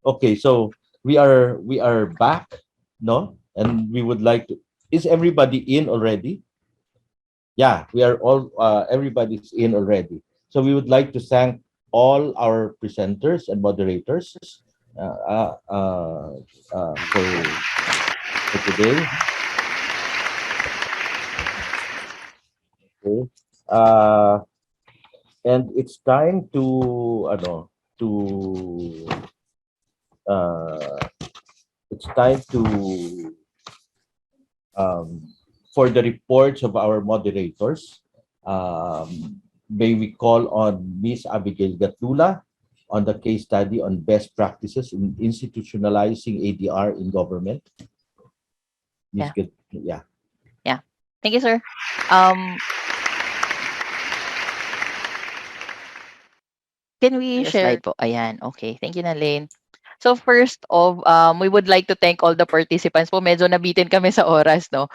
Okay, so we are back, no? And we would like to. Is everybody in already? Yeah, we are all. Everybody's in already. So we would like to thank all our presenters and moderators uh, uh, uh, for today. Okay. Uh, and it's time to uh, it's time to um, for the reports of our moderators. May we call on Miss Abigail Gatdula on the case study on best practices in institutionalizing ADR in government. Miss Yeah. Gat, yeah. Yeah. Thank you, sir. Um, can we Yes, share sir. po? Ayan, okay. Thank you, Nalane. So first of, we would like to thank all the participants po. Medyo nabitin kami sa oras, no?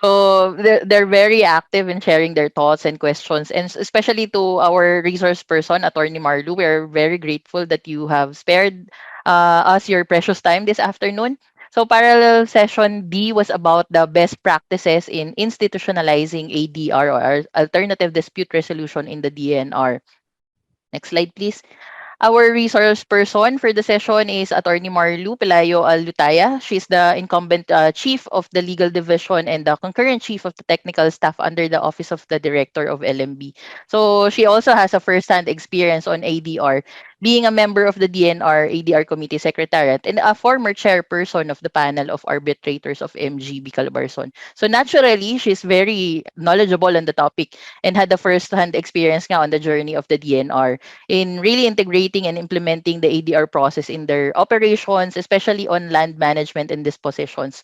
So they're very active in sharing their thoughts and questions, and especially to our resource person, Attorney Marlu. We're very grateful that you have spared us your precious time this afternoon. So parallel session B was about the best practices in institutionalizing ADR or alternative dispute resolution in the DNR. Next slide, please. Our resource person for the session is Attorney Marlu Pelayo Alutaya. She's the incumbent chief of the legal division and the concurrent chief of the technical staff under the office of the director of LMB. So she also has a first-hand experience on ADR, being a member of the DNR ADR Committee Secretariat and a former chairperson of the panel of arbitrators of MGB Calabarzon. So naturally, she's very knowledgeable on the topic and had the first-hand experience nga on the journey of the DNR in really integrating and implementing the ADR process in their operations, especially on land management and dispositions.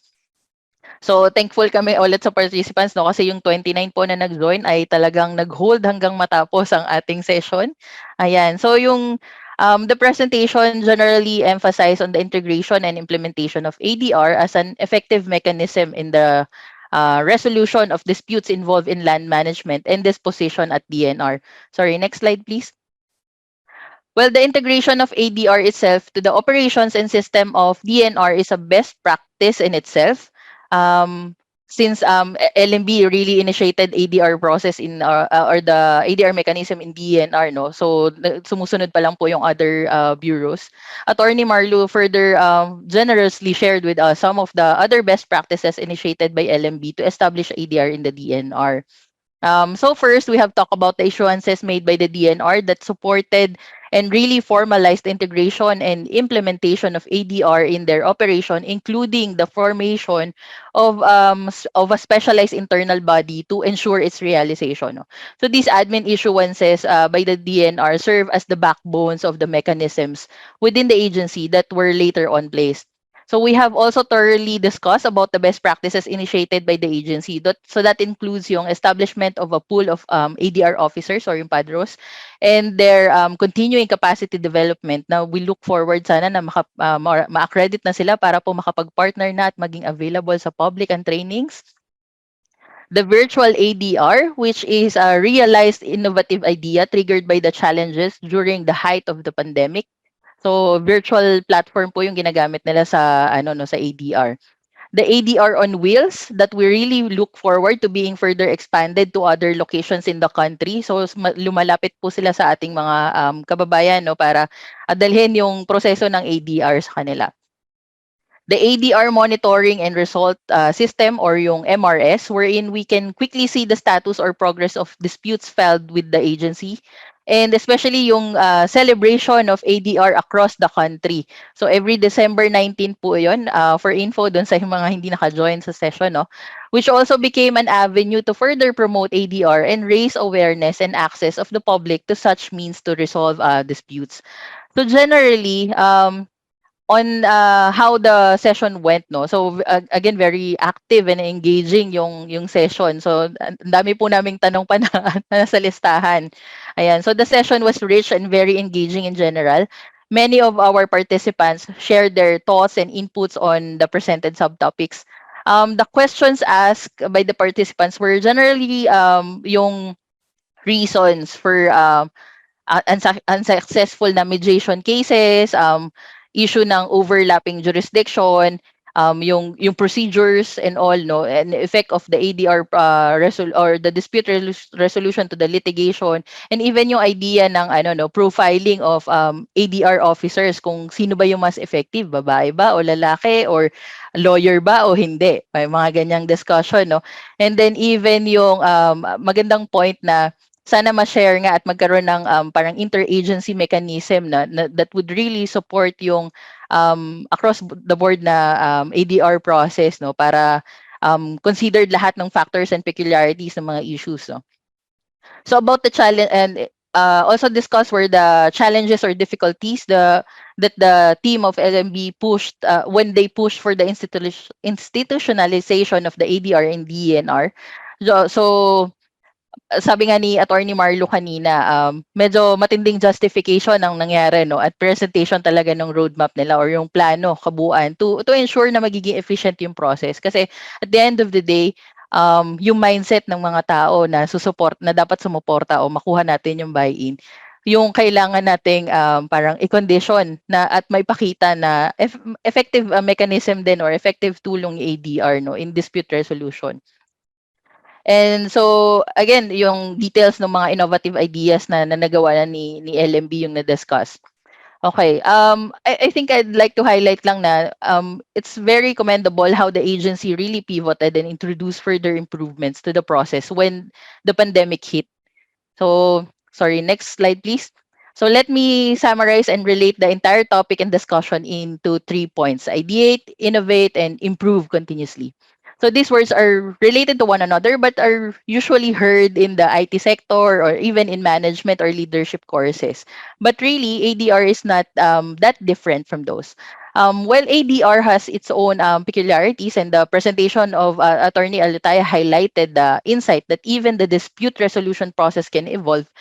So thankful kami ulit sa participants, no, kasi yung 29 po na nag-join ay talagang nag-hold hanggang matapos ang ating session. Ayan. So yung the presentation generally emphasized on the integration and implementation of ADR as an effective mechanism in the resolution of disputes involved in land management and disposition at DNR. Sorry, next slide please. Well, the integration of ADR itself to the operations and system of DNR is a best practice in itself. Um, since LMB really initiated ADR process in or the ADR mechanism in DNR, no? So sumusunod pa lang po yung other bureaus. Attorney Marlu further generously shared with us some of the other best practices initiated by LMB to establish ADR in the DNR. So first, we have talked about the issuances made by the DNR that supported and really formalized integration and implementation of ADR in their operation, including the formation of a specialized internal body to ensure its realization. No? So these admin issuances by the DNR serve as the backbones of the mechanisms within the agency that were later on placed. So we have also thoroughly discussed about the best practices initiated by the agency. So that includes yung establishment of a pool of ADR officers or yung padros and their continuing capacity development. Now we look forward sana na ma-accredit na sila para po makapag-partner na at maging available sa public and trainings. The virtual ADR, which is a realized innovative idea triggered by the challenges during the height of the pandemic. So virtual platform po yung ginagamit nila sa sa ADR. The ADR on wheels that we really look forward to being further expanded to other locations in the country. So lumalapit po sila sa ating mga kababayan, no, para adalhin yung proseso ng ADR sa kanila. The ADR monitoring and result system or yung MRS, wherein we can quickly see the status or progress of disputes filed with the agency, and especially yung celebration of ADR across the country. So every December 19 po yun, for info dun sa mga hindi naka-join sa session, no? Which also became an avenue to further promote ADR and raise awareness and access of the public to such means to resolve disputes. So generally, on how the session went, no, so again very active and engaging yung session. So ang dami po naming tanong pa na, na nasa listahan. Ayan, so the session was rich and very engaging in general. Many of our participants shared their thoughts and inputs on the presented subtopics. The questions asked by the participants were generally yung reasons for unsuccessful na mediation cases, issue ng overlapping jurisdiction, yung procedures and all, no, and effect of the ADR or the dispute resolution to the litigation, and even yung idea ng ano, no, profiling of ADR officers, kung sino ba yung mas effective, babae ba o lalaki, or lawyer ba o hindi, may mga ganyang discussion, no. And then even yung magandang point na sana ma-share nga at magkaroon ng parang interagency mechanism na that would really support yung across the board na ADR process, no, para considered lahat ng factors and peculiarities ng mga issues, no. So about the challenge, and also discuss were the challenges or difficulties that the team of LMB pushed when they pushed for the institutionalization of the ADR and DENR. So sabi nga ni Attorney Marlo kanina, medyo matinding justification ang nangyari, no, at presentation talaga ng roadmap nila or yung plano, kabuuan to ensure na magiging efficient yung process. Kasi at the end of the day, yung mindset ng mga tao na na dapat sumuporta o makuha natin yung buy-in, yung kailangan nating parang i-condition na at may pakita na effective mechanism din or effective tulong yung ADR, no, in dispute resolution. And so, again, yung details ng mga innovative ideas na nagawa na ni LMB yung na-discuss. Okay, I think I'd like to highlight lang na it's very commendable how the agency really pivoted and introduced further improvements to the process when the pandemic hit. So, sorry, next slide, please. So let me summarize and relate the entire topic and discussion into 3 points: ideate, innovate, and improve continuously. So these words are related to one another, but are usually heard in the IT sector or even in management or leadership courses. But really, ADR is not that different from those. While ADR has its own peculiarities, and the presentation of Attorney Alitaya highlighted the insight that even the dispute resolution process can evolve,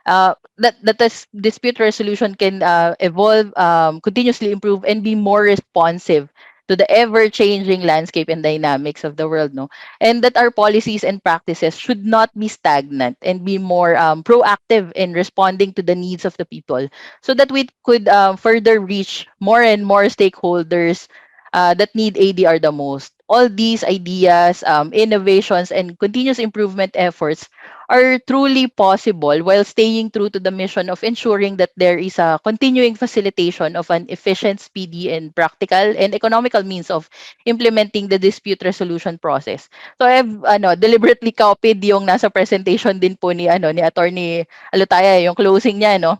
that this dispute resolution can evolve, continuously improve, and be more responsive to the ever-changing landscape and dynamics of the world, no? And that our policies and practices should not be stagnant and be more proactive in responding to the needs of the people, so that we could further reach more and more stakeholders that need ADR the most. All these ideas, innovations, and continuous improvement efforts are truly possible while staying true to the mission of ensuring that there is a continuing facilitation of an efficient, speedy, and practical and economical means of implementing the dispute resolution process. So I've deliberately copied yung nasa presentation din po ni Attorney Alutaya, yung closing niya, no.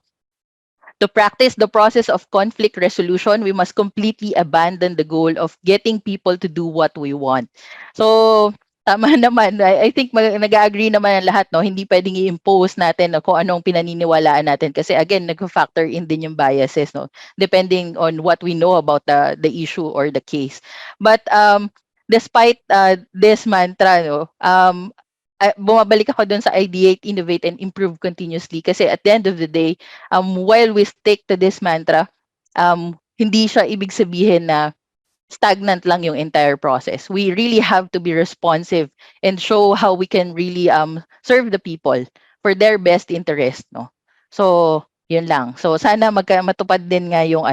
To practice the process of conflict resolution, we must completely abandon the goal of getting people to do what we want. So, tama naman. I think nag-agree naman ang lahat, no? Hindi pwedeng i-impose natin, no, kung anong pinaniniwalaan natin. Kasi again, nag-factor in din yung biases, no? Depending on what we know about the issue or the case. But despite this mantra, no, bumabalik ako dun sa ideate, innovate, and improve continuously. Kasi at the end of the day, while we stick to this mantra, hindi siya ibig sabihin na stagnant lang yung entire process. We really have to be responsive and show how we can really serve the people for their best interest, no. So, yun lang. So sana matupad din nga yung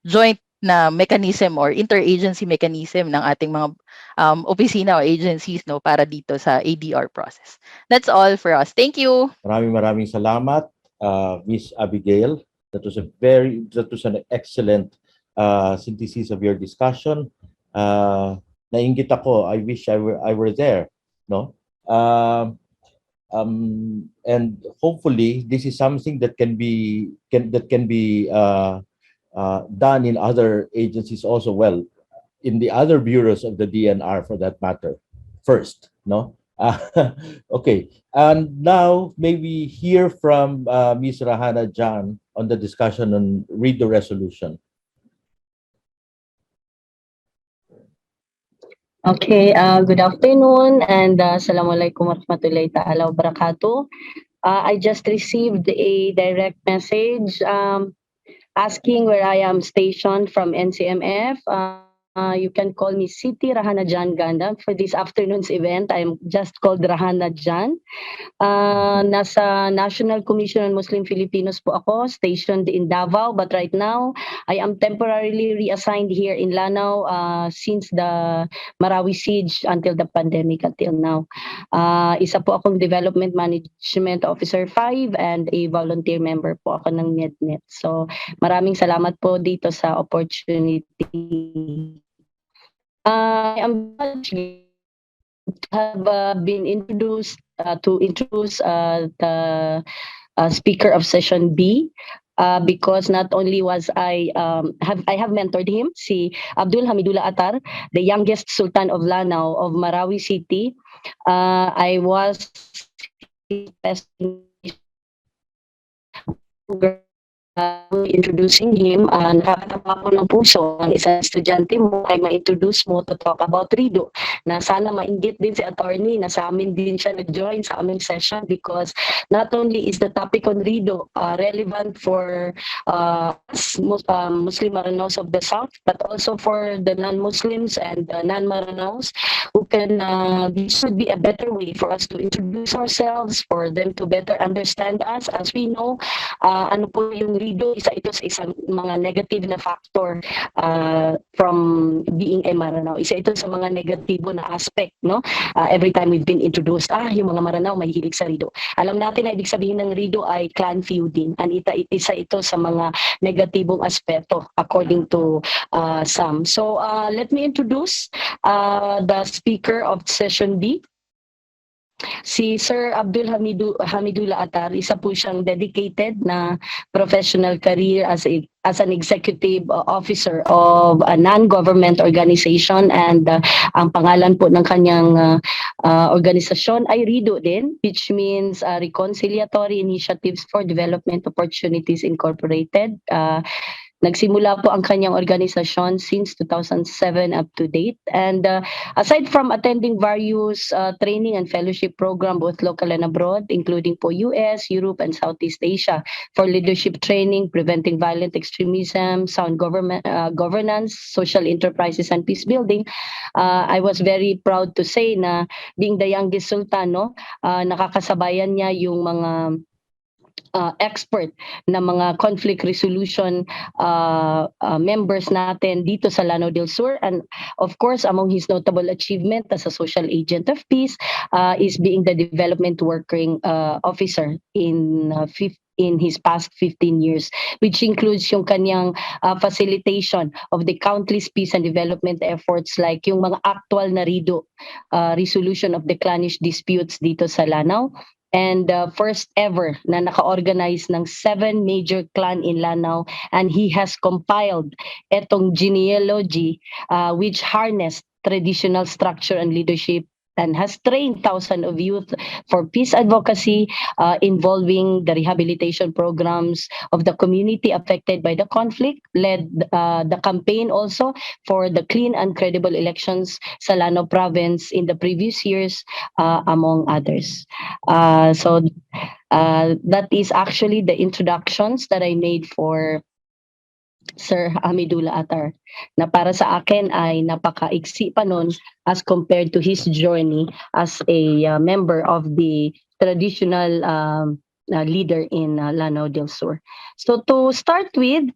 joint na mechanism or interagency mechanism ng ating mga opisina o agencies, no, para dito sa ADR process. That's all for us. Thank you. Maraming salamat, Miss Abigail. That was an excellent synthesis of your discussion. Nainggit ako. I wish I were there, no? And hopefully this is something that can be done in other agencies also, well, in the other bureaus of the DNR for that matter, first, no? Okay, and now may we hear from Ms. Rahana Jhan on the discussion on Rido resolution. Okay, good afternoon and Assalamualaikum warahmatullahi ta'ala wabarakatuh. I just received a direct message asking where I am stationed from NCMF. You can call me Siti Rahana Jhan Ganda. For this afternoon's event, I'm just called Rahana Jhan. Nasa National Commission on Muslim Filipinos po ako, stationed in Davao. But right now, I am temporarily reassigned here in Lanao since the Marawi siege until the pandemic until now. Isa po akong Development Management Officer 5 and a volunteer member po ako ng NEDNet. So maraming salamat po dito sa opportunity. I am have been introduced to introduce the speaker of session B. Because not only was I have mentored him, si Abdul Hamidullah Attar, the youngest Sultan of Lanao of Marawi City. I was his best introducing him, nakakatawa ko ng puso ang isang estudyante mo ay ma-introduce mo to talk about Rido, na sana mainggit din si attorney na sa amin din siya nag-join sa aming session because not only is the topic on Rido relevant for Muslim Maranos of the South, but also for the non-Muslims and non-Maranos who can, this would be a better way for us to introduce ourselves, for them to better understand us. As we know, ano po yung Rido, isa ito sa isang mga negative na factor from being a Maranao. Isa ito sa mga negatibo na aspect, no? Every time we've been introduced, yung mga Maranao mahihilig sa Rido. Alam natin na ibig sabihin ng Rido ay clan feuding. And isa ito sa mga negatibong aspeto according to some. So let me introduce the speaker of session B. Si Sir Abdul Hamidullah Attar, isa po siyang dedicated na professional career as an executive officer of a non-government organization, and ang pangalan po ng kanyang organisasyon ay Rido din, which means Reconciliatory Initiatives for Development Opportunities Incorporated. Nagsimula po ang kanyang organisasyon since 2007 up to date. And aside from attending various training and fellowship program both local and abroad, including po US, Europe, and Southeast Asia for leadership training, preventing violent extremism, sound governance, social enterprises, and peace building, I was very proud to say na being the youngest sultan, no, nakakasabayan niya yung mga expert na mga conflict resolution members natin dito sa Lanao del Sur. And of course, among his notable achievement as a social agent of peace is being the development working officer in his past 15 years, which includes yung kanyang facilitation of the countless peace and development efforts like yung mga actual na Rido resolution of the clannish disputes dito sa Lanao. And first ever na naka-organize ng 7 major clan in Lanao, and he has compiled etong genealogy which harnessed traditional structure and leadership and has trained thousands of youth for peace advocacy involving the rehabilitation programs of the community affected by the conflict, led the campaign also for the clean and credible elections sa Lanao province in the previous years, among others. So that is actually the introductions that I made for Sir Hamidullah Attar, na para sa akin ay napaka-iksi pa nun as compared to his journey as a member of the traditional leader in Lanao del Sur. So to start with,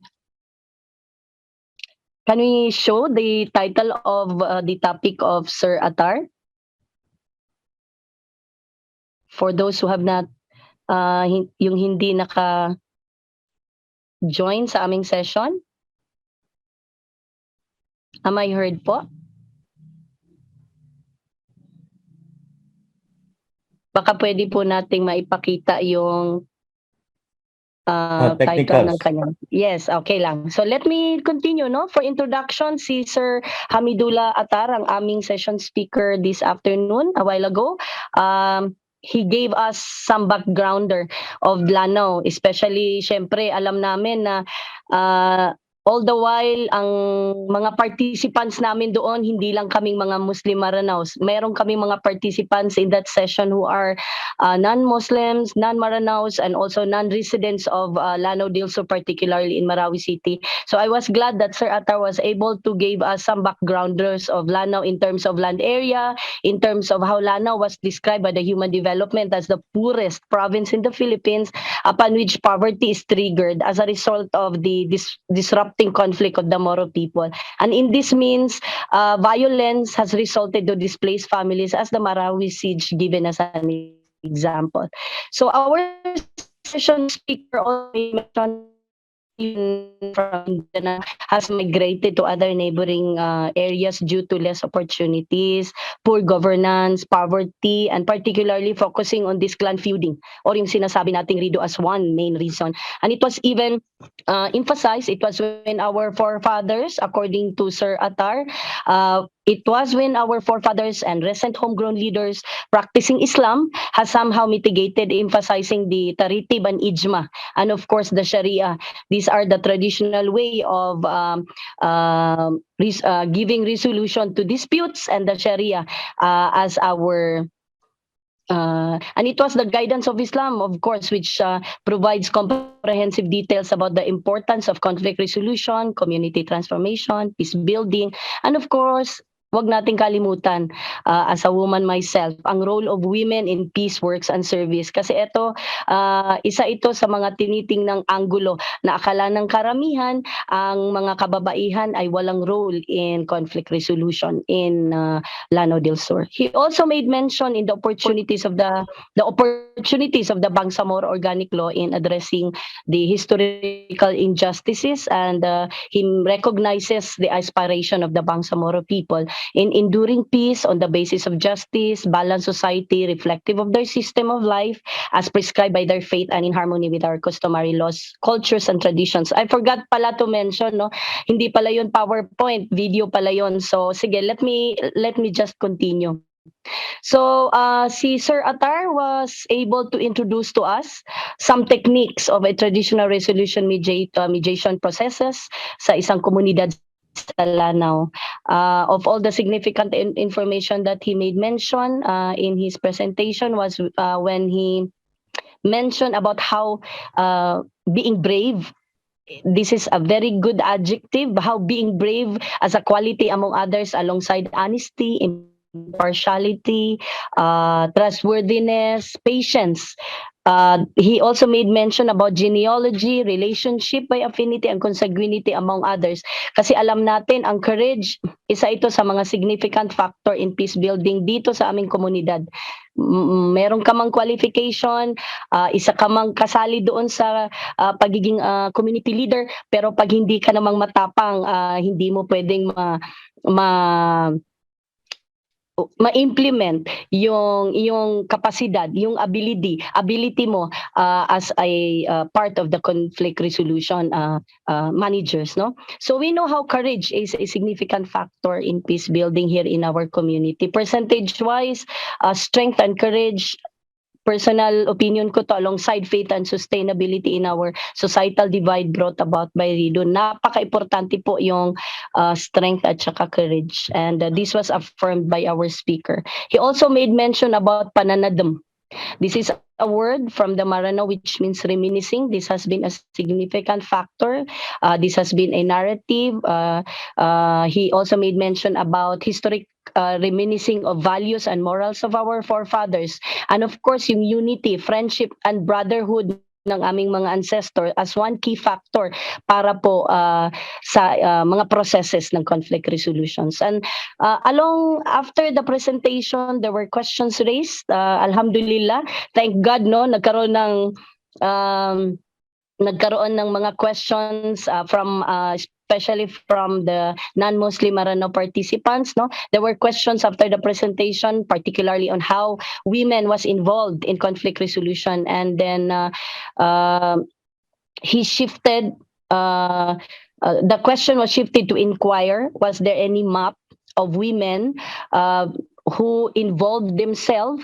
can we show the title of the topic of Sir Attar? For those who have not, yung hindi naka-join sa aming session. Am I heard po? Baka pwede po nating maipakita yung title ng kanyang. Yes, okay lang. So let me continue, no? For introduction, si Sir Hamidullah Attar, ang aming session speaker this afternoon, a while ago. He gave us some backgrounder of Lanao, especially, syempre, alam namin na all the while, ang mga participants namin doon, hindi lang kaming mga Muslim Maranaos. Meron kaming mga participants in that session who are non-Muslims, non-Maranaos, and also non-residents of Lanao del Sur, particularly in Marawi City. So I was glad that Sir Atar was able to give us some backgrounders of Lanao in terms of land area, in terms of how Lanao was described by the Human Development as the poorest province in the Philippines, upon which poverty is triggered as a result of the disrupting conflict of the Moro people. And in this means, violence has resulted to displaced families, as the Marawi siege given as an example. So our session speaker also made mention that from Mindanao has migrated to other neighboring areas due to less opportunities, poor governance, poverty, and particularly focusing on this clan feuding, or yung sinasabi nating Rido as one main reason. And it was even emphasized, it was when our forefathers, according to Sir Atar, it was when our forefathers and recent homegrown leaders practicing Islam has somehow mitigated, emphasizing the taritib and ijma, and of course the Sharia. These are the traditional way of giving resolution to disputes, and the Sharia as our and it was the guidance of Islam, of course, which provides comprehensive details about the importance of conflict resolution, community transformation, peace building, and of course, wag nating kalimutan, as a woman myself, ang role of women in peace works and service. Kasi ito, isa ito sa mga tinitingnang anggulo na akala ng karamihan, ang mga kababaihan ay walang role in conflict resolution in Lanao del Sur. He also made mention in the opportunities of the Bangsamoro Organic Law in addressing the historical injustices, and he recognizes the aspiration of the Bangsamoro people in enduring peace on the basis of justice, balanced society reflective of their system of life as prescribed by their faith and in harmony with our customary laws, cultures, and traditions. I forgot pala to mention, no, hindi pala yun PowerPoint, video pala yun. So sige, let me just continue. So si Sir Atar was able to introduce to us some techniques of a traditional resolution mediation processes sa isang komunidad sa Lanao. Of all the significant information that he made mention in his presentation was when he mentioned about how being brave, this is a very good adjective, how being brave as a quality among others alongside honesty, impartiality, trustworthiness, patience. He also made mention about genealogy, relationship by affinity, and consanguinity among others. Kasi alam natin, ang courage, isa ito sa mga significant factor in peace building dito sa aming komunidad. Meron ka mang qualification, isa ka mang kasali doon sa pagiging community leader, pero pag hindi ka namang matapang, hindi mo pwedeng ma-implement yung kapasidad, yung ability mo as a part of the conflict resolution managers, no? So we know how courage is a significant factor in peace building here in our community. Percentage wise, strength and courage, personal opinion ko to, alongside faith and sustainability in our societal divide brought about by Rido, napaka-importante po yung strength at saka courage. And this was affirmed by our speaker. He also made mention about pananadam. This is a word from the Marano which means reminiscing. This has been a significant factor. This has been a narrative. He also made mention about historic reminiscing of values and morals of our forefathers. And of course, yung unity, friendship, and brotherhood ng aming mga ancestor as one key factor para po sa mga processes ng conflict resolutions. And after the presentation, there were questions raised. Alhamdulillah, thank God, no, nagkaroon ng mga questions from especially from the non-Muslim Marano participants, no? There were questions after the presentation, particularly on how women was involved in conflict resolution, and then he shifted. The question was shifted to inquire: was there any map of women who involved themselves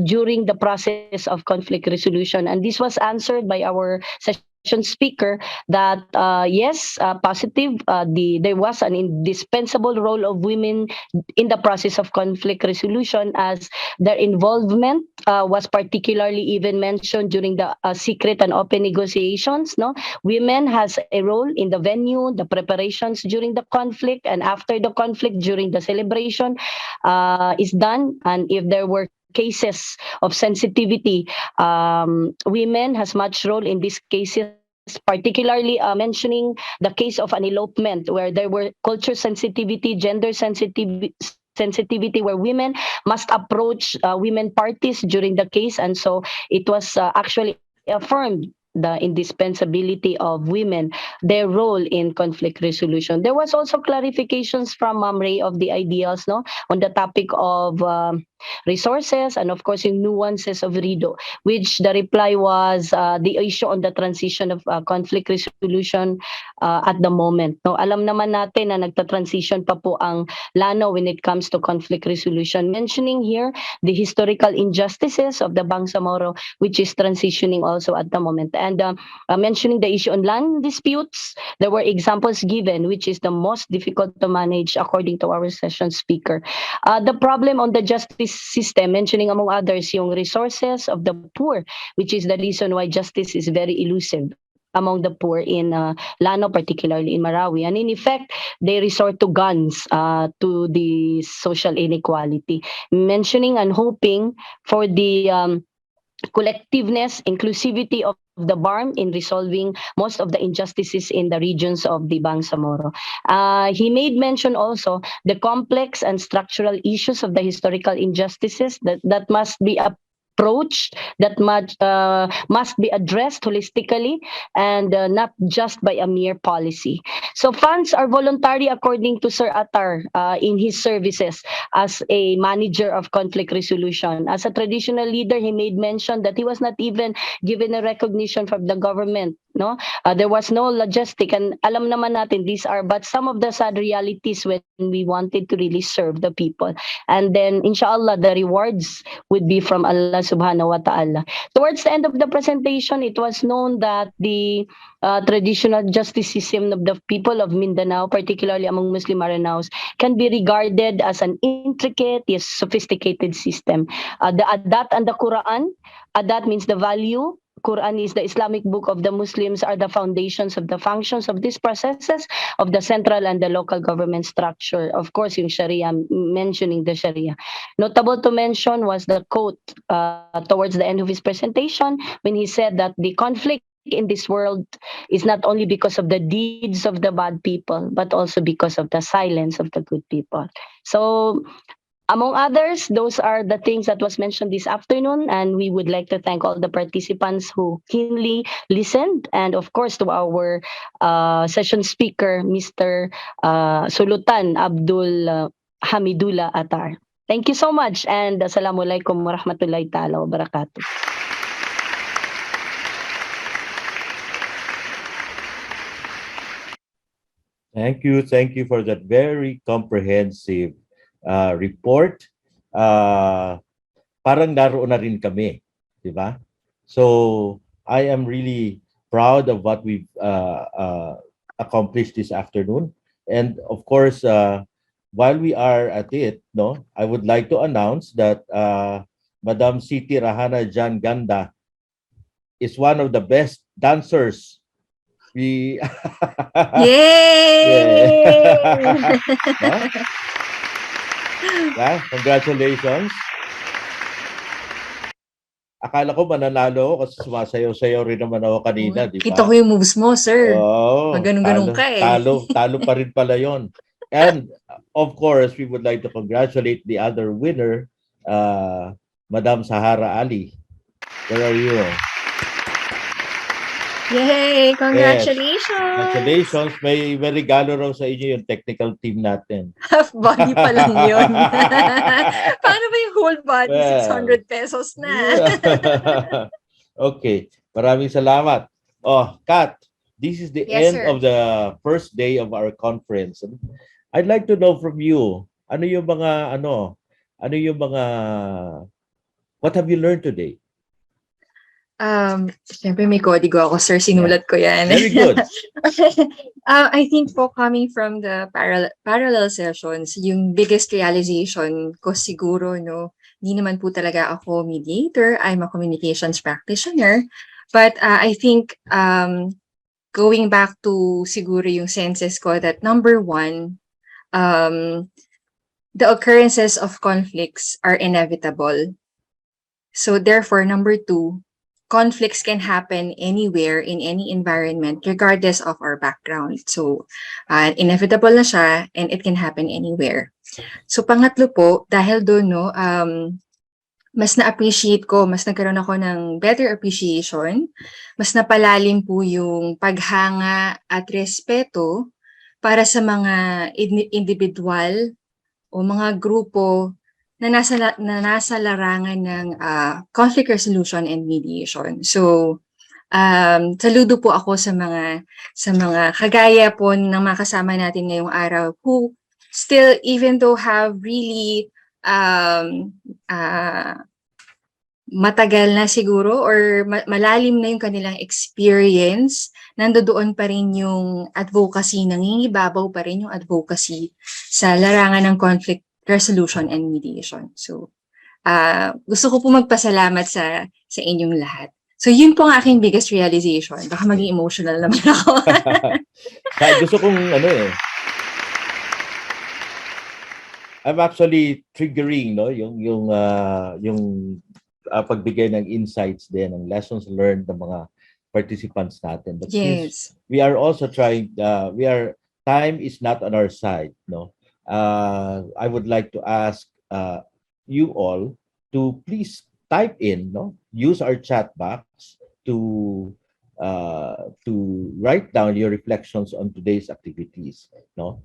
during the process of conflict resolution? And this was answered by our session session speaker that yes, positive. There was an indispensable role of women in the process of conflict resolution, as their involvement was particularly even mentioned during the secret and open negotiations. No, women has a role in the venue, the preparations during the conflict, and after the conflict during the celebration is done. And if there were cases of sensitivity, women has much role in these cases, particularly mentioning the case of an elopement where there were culture sensitivity, gender sensitivity, where women must approach women parties during the case. And so it was actually affirmed the indispensability of women, their role in conflict resolution. There was also clarifications from Ray of the ideals, no, on the topic of resources, and of course yung nuances of Rido, which the reply was the issue on the transition of conflict resolution at the moment. No, alam naman natin na nagta-transition pa po ang Lano when it comes to conflict resolution. Mentioning here the historical injustices of the Bangsamoro, which is transitioning also at the moment. And mentioning the issue on land disputes, there were examples given, which is the most difficult to manage according to our session speaker. The problem on the justice system, mentioning among others yung resources of the poor, which is the reason why justice is very elusive among the poor in Lano, particularly in Marawi. And in effect, they resort to guns to the social inequality. Mentioning and hoping for the collectiveness, inclusivity of the BARM in resolving most of the injustices in the regions of the Bangsamoro. He made mention also the complex and structural issues of the historical injustices that must be approached, that must be addressed holistically, and not just by a mere policy. So funds are voluntary according to Sir Attar in his services as a manager of conflict resolution. As a traditional leader, he made mention that he was not even given a recognition from the government. No, there was no logistic, and alam naman natin these are but some of the sad realities when we wanted to really serve the people. And then, inshallah, the rewards would be from Allah subhanahu wa ta'ala. Towards the end of the presentation, it was known that the traditional justice system of the people of Mindanao, particularly among Muslim Maranaos, can be regarded as an intricate yet sophisticated system. The Adat and the Quran, Adat means the value, Quran is the Islamic book of the Muslims, are the foundations of the functions of these processes of the central and the local government structure. Of course, yung Sharia, mentioning the Sharia. Notable to mention was the quote towards the end of his presentation when he said that the conflict in this world is not only because of the deeds of the bad people, but also because of the silence of the good people. So among others, those are the things that was mentioned this afternoon, and we would like to thank all the participants who keenly listened, and of course to our session speaker, Mr. Sulutan Abdul Hamidullah Attar. Thank you so much, and assalamualaikum warahmatullahi ta'ala wabarakatuh. Thank you for that very comprehensive report. Parang naroon na rin kami, di ba? So I am really proud of what we've accomplished this afternoon. And of course, while we are at it, no, I would like to announce that Madam Siti Rahana Jhan Ganda is one of the best dancers. We Yay! Yeah, congratulations. Akala ko mananalo ako kasi sumasayaw-sayaw rin naman ako kanina, di ba? Kita ko yung moves mo, sir. Oh, Ganun-ganun ka eh. Talo pa rin pala yon. And of course, we would like to congratulate the other winner, Madam Sahara Ali. Where are you? Yay! Congratulations! Yes. Congratulations. May regalo raw sa inyo yung technical team natin. Half body pa lang yun. Paano ba yung whole body? Well, 600 pesos na. Okay. Maraming salamat. Oh, Kat, this is the Yes, end sir. of the first day of our conference. I'd like to know from you, what have you learned today? Siyempre may kodigo ako, sir. Sinulat ko yan. Very good. I think po coming from the parallel sessions, yung biggest realization ko siguro, no, hindi naman po talaga ako mediator. I'm a communications practitioner. But I think going back to siguro yung senses ko that number one, the occurrences of conflicts are inevitable. So therefore, number two, conflicts can happen anywhere in any environment regardless of our background. So inevitable na siya and it can happen anywhere. So pangatlo po, dahil doon, no, mas na-appreciate ko, mas nagkaroon ako ng better appreciation, mas napalalim po yung paghanga at respeto para sa mga individual o mga grupo na nasa larangan ng conflict resolution and mediation. So, saludo po ako sa mga kagaya po ng mga kasama natin ngayong araw who still, even though have really matagal na siguro or malalim na yung kanilang experience, nandoon pa rin yung advocacy, nangingibabaw pa rin yung advocacy sa larangan ng conflict resolution and mediation. So, gusto ko po magpasalamat sa inyong lahat. So, yun po ang aking biggest realization. Baka maging emotional naman ako. Gusto kong I'm actually triggering, no, yung pagbigay ng insights din, ng lessons learned ng mga participants natin. But yes. We are also trying, time is not on our side, no. I would like to ask you all to please type in, no, use our chat box to write down your reflections on today's activities, no.